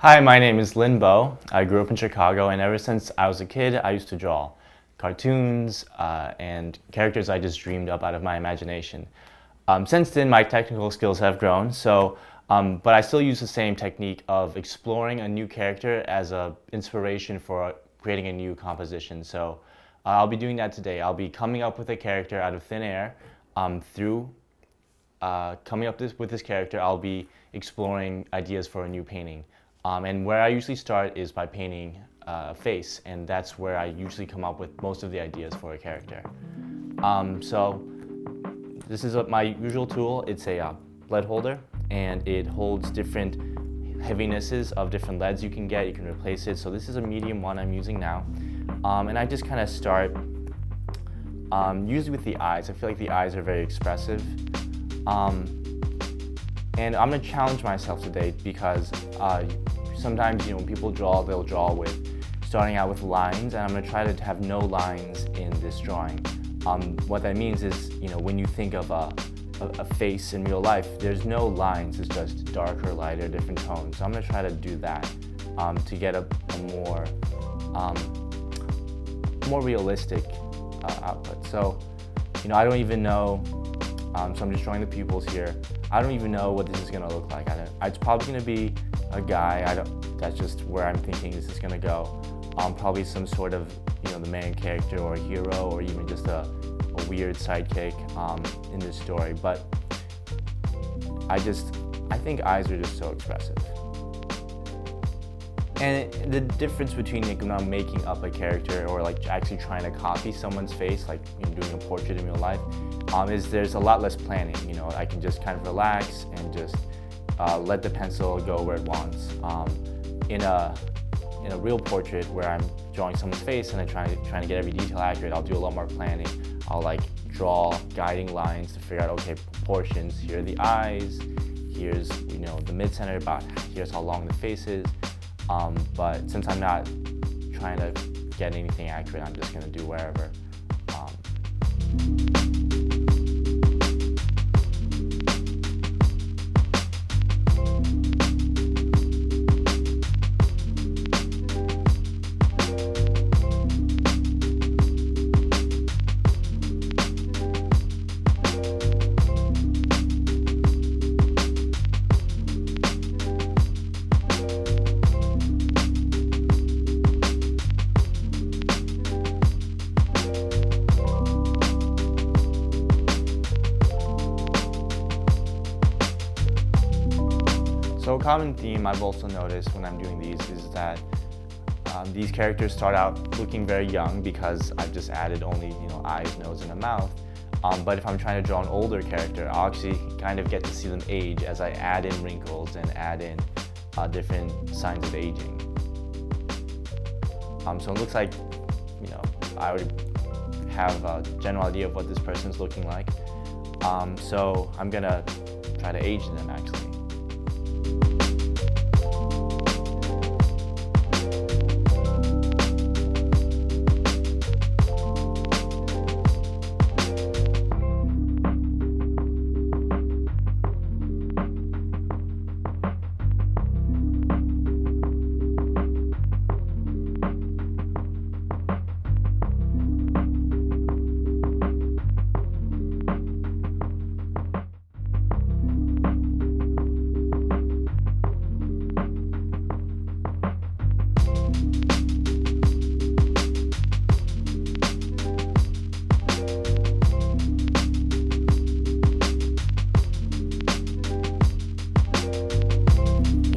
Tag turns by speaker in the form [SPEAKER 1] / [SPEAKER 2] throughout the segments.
[SPEAKER 1] Hi, my name is Lin Bo. I grew up in Chicago, and ever since I was a kid, I used to draw cartoons and characters I just dreamed up out of my imagination. Since then, my technical skills have grown, but I still use the same technique of exploring a new character as an inspiration for creating a new composition. I'll be doing that today. I'll be coming up with a character out of thin air. Through coming up with this character, I'll be exploring ideas for a new painting. And where I usually start is by painting a face, and that's where I usually come up with most of the ideas for a character. This is my usual tool. It's a lead holder, and it holds different heavinesses of different leads you can get. You can replace it. So this is a medium one I'm using now. And I just kind of start usually with the eyes. I feel like the eyes are very expressive. And I'm gonna challenge myself today because sometimes, when people draw, they'll draw starting out with lines, and I'm gonna try to have no lines in this drawing. What that means is, when you think of a face in real life, there's no lines, it's just darker, lighter, different tones. So I'm gonna try to do that to get a more realistic output. So, I don't even know, so I'm just drawing the pupils here. I don't even know what this is gonna look like. It's probably gonna be a guy. That's just where I'm thinking this is gonna go. Probably some sort of, the main character or a hero, or even just a weird sidekick in this story. But I think eyes are just so expressive. And the difference between when I'm making up a character or actually trying to copy someone's face, doing a portrait in real life, is there's a lot less planning. I can just kind of relax and just let the pencil go where it wants. In a real portrait where I'm drawing someone's face and I'm trying to get every detail accurate, I'll do a lot more planning. I'll draw guiding lines to figure out, okay, proportions. Here are the eyes. Here's the mid-center. Here's how long the face is. But since I'm not trying to get anything accurate, I'm just gonna do wherever. So a common theme I've also noticed when I'm doing these is that these characters start out looking very young because I've just added only eyes, nose, and a mouth. But if I'm trying to draw an older character, I'll actually kind of get to see them age as I add in wrinkles and add in different signs of aging. So it looks like I already have a general idea of what this person's looking like. So I'm gonna try to age them actually.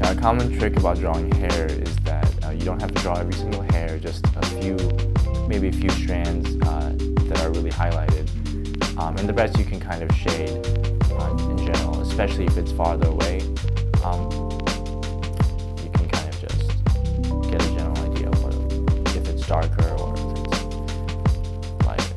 [SPEAKER 1] A common trick about drawing hair is that you don't have to draw every single hair, just maybe a few strands that are really highlighted. And the rest you can kind of shade in general, especially if it's farther away. You can kind of just get a general idea of if it's darker or if it's lighter.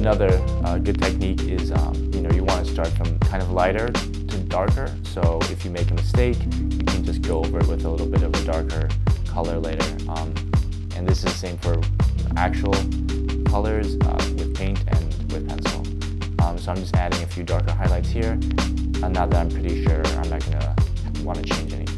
[SPEAKER 1] Another good technique is, you want to start from kind of lighter to darker. So if you make a mistake, you can just go over it with a little bit of a darker color later. And this is the same for actual colors with paint and with pencil. So I'm just adding a few darker highlights here. Now that I'm pretty sure I'm not going to want to change anything.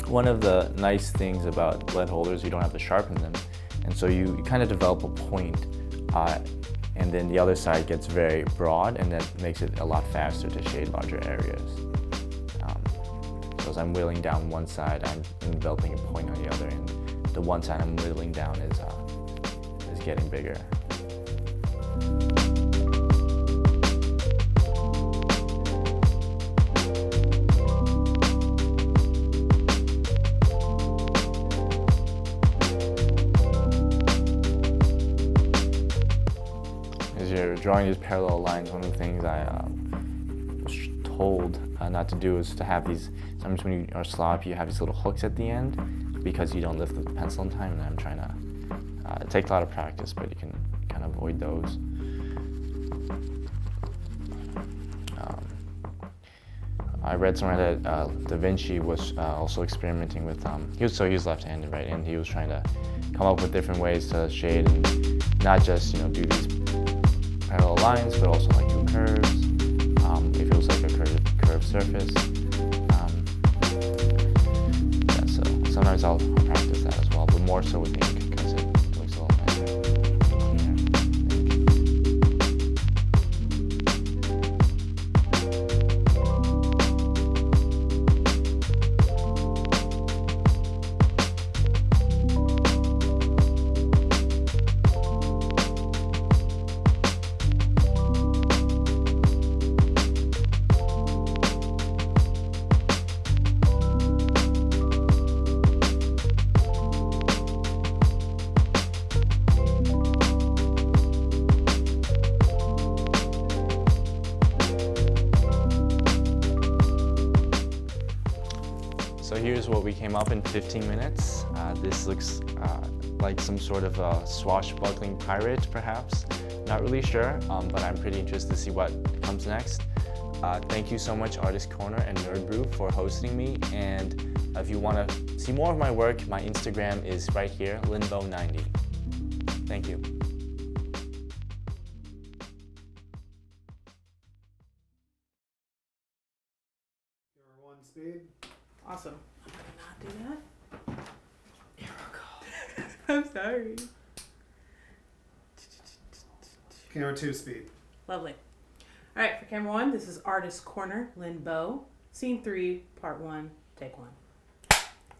[SPEAKER 1] One of the nice things about lead holders, you don't have to sharpen them, and so you kind of develop a point, and then the other side gets very broad, and that makes it a lot faster to shade larger areas. So as I'm whittling down one side, I'm developing a point on the other, and the one side I'm whittling down is getting bigger. You're drawing these parallel lines. One of the things I was told not to do is to have these, sometimes when you are sloppy, you have these little hooks at the end because you don't lift the pencil in time, and I'm trying to, it takes a lot of practice, but you can kind of avoid those. I read somewhere that Da Vinci was also experimenting with, he was left-handed, right, and he was trying to come up with different ways to shade and not just, do these parallel lines, but also like do curves, if it was like a curved surface. Yeah, so sometimes I'll practice that as well, but more so with ink because it looks a little nicer. So here's what we came up in 15 minutes. This looks like some sort of a swashbuckling pirate, perhaps. Not really sure, but I'm pretty interested to see what comes next. Thank you so much, Artist Corner and Nerd Brew, for hosting me. And if you want to see more of my work, my Instagram is right here, linbo90. Thank you.
[SPEAKER 2] One speed.
[SPEAKER 3] Awesome. I'm gonna not do that. Here we go. I'm sorry.
[SPEAKER 2] Camera 2 speed.
[SPEAKER 3] Lovely. All right, for camera 1, this is Artist Corner, Lin Bo. Scene 3, part 1, take 1.